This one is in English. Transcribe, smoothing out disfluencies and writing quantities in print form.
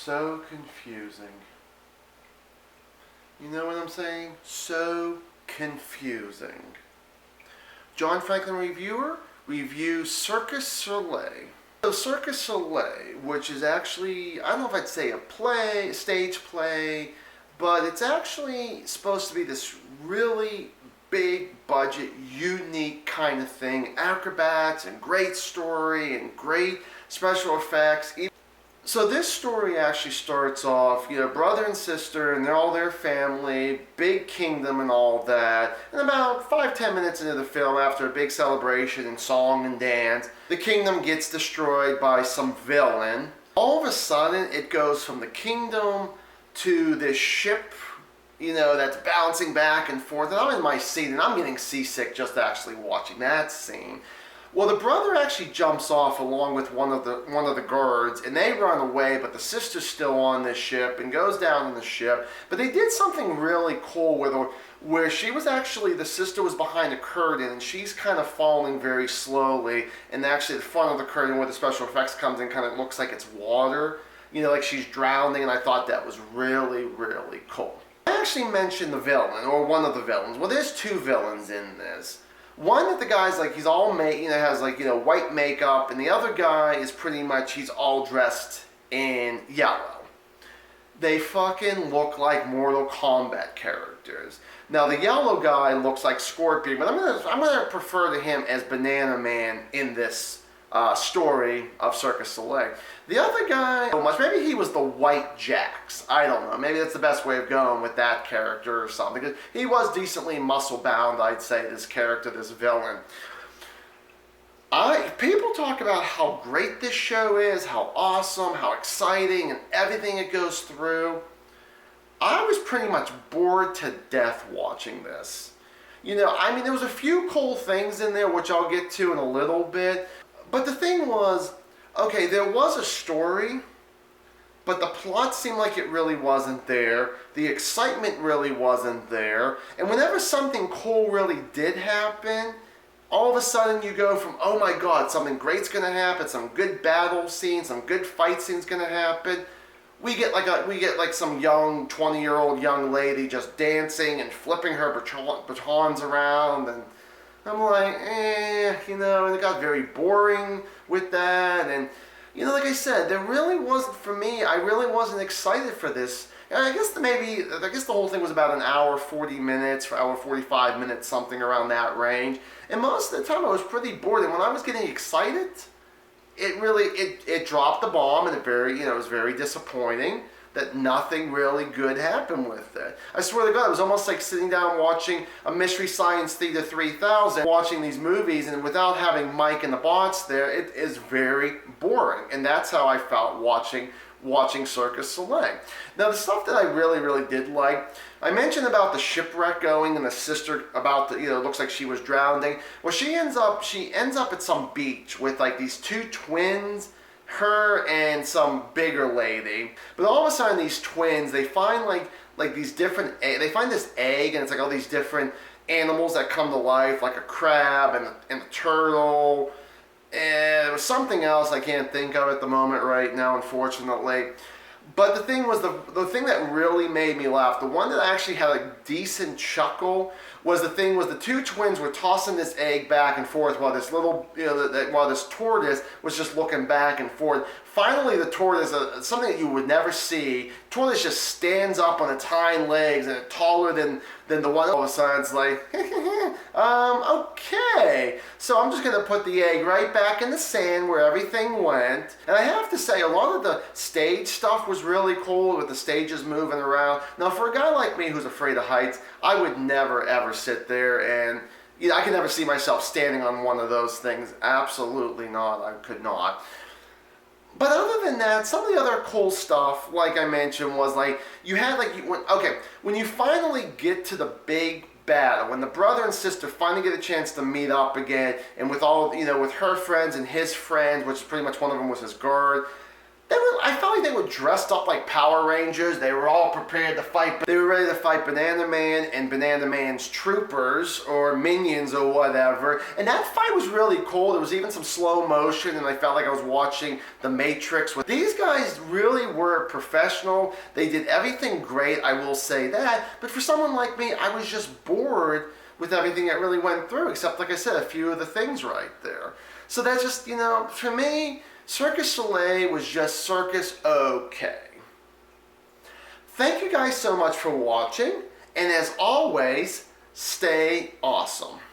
So confusing. You know what I'm saying? So confusing. John Franklin Reviewer reviews Cirque du Soleil. So Cirque du Soleil, which is actually, I don't know if I'd say a stage play, but it's actually supposed to be this really big budget, unique kind of thing. Acrobats and great story and great special effects. So this story actually starts off, brother and sister and they're all their family, big kingdom and all that. And about 5-10 minutes into the film, after a big celebration and song and dance, the kingdom gets destroyed by some villain. All of a sudden, it goes from the kingdom to this ship, that's bouncing back and forth. And I'm in my seat and I'm getting seasick just actually watching that scene. Well, the brother actually jumps off along with one of the guards, and they run away, but the sister's still on this ship and goes down in the ship. But they did something really cool with her, where she was actually, the sister was behind a curtain, and she's kind of falling very slowly, and actually the front of the curtain where the special effects comes in kind of looks like it's water, like she's drowning, and I thought that was really, really cool. I actually mentioned the villain, or one of the villains. Well, there's two villains in this. One that the guy's like, he's all has white makeup, and the other guy is pretty much, he's all dressed in yellow. They fucking look like Mortal Kombat characters. Now the yellow guy looks like Scorpion, but I'm gonna prefer to him as Banana Man in this story of Cirque du Soleil. The other guy, maybe he was the White Jax. I don't know. Maybe that's the best way of going with that character or something. Because he was decently muscle bound, I'd say, this character, this villain. People talk about how great this show is, how awesome, how exciting, and everything it goes through. I was pretty much bored to death watching this. There was a few cool things in there, which I'll get to in a little bit. But the thing was, okay, there was a story, but the plot seemed like it really wasn't there. The excitement really wasn't there. And whenever something cool really did happen, all of a sudden you go from, oh my God, something great's going to happen, some good battle scenes, some good fight scenes going to happen. We get like some young 20-year-old young lady just dancing and flipping her batons around, and I'm like, and it got very boring with that. And, like I said, there really wasn't, for me, I really wasn't excited for this. And I guess the whole thing was about an hour, 40 minutes, hour, 45 minutes, something around that range. And most of the time I was pretty bored. And when I was getting excited, it dropped the bomb, and it was very disappointing that nothing really good happened with it. I swear to God, it was almost like sitting down watching a Mystery Science Theater 3000, watching these movies, and without having Mike and the bots there, it is very boring. And that's how I felt watching Cirque du Soleil. Now, the stuff that I really, really did like, I mentioned about the shipwreck going and the sister about it looks like she was drowning. Well, she ends up at some beach with like these two twins, her and some bigger lady. But all of a sudden, these twins, they find like these different, they find this egg, and it's like all these different animals that come to life, like a crab and a turtle. And it was something else I can't think of at the moment right now, unfortunately. But the thing was, the thing that really made me laugh, the one that actually had a decent chuckle, was the two twins were tossing this egg back and forth while this while this tortoise was just looking back and forth. Finally, the tortoise, something that you would never see, tortoise just stands up on its hind legs and it's taller than the one. All of a sudden, it's like, okay. So I'm just going to put the egg right back in the sand where everything went. And I have to say, a lot of the stage stuff was really cool with the stages moving around. Now, for a guy like me who's afraid of heights, I would never, ever sit there and, I could never see myself standing on one of those things. Absolutely not. I could not. But other than that, some of the other cool stuff, like I mentioned, was like, when you finally get to the big battle, when the brother and sister finally get a chance to meet up again, and with all, with her friends and his friends, which pretty much one of them was his guard, I felt like they were dressed up like Power Rangers. They were all prepared to fight. They were ready to fight Banana Man and Banana Man's troopers or minions or whatever. And that fight was really cool. There was even some slow motion, and I felt like I was watching The Matrix. These guys really were professional. They did everything great, I will say that. But for someone like me, I was just bored with everything that really went through, except, like I said, a few of the things right there. So that's just, for me, Cirque du Soleil was just circus okay. Thank you guys so much for watching, and as always, stay awesome.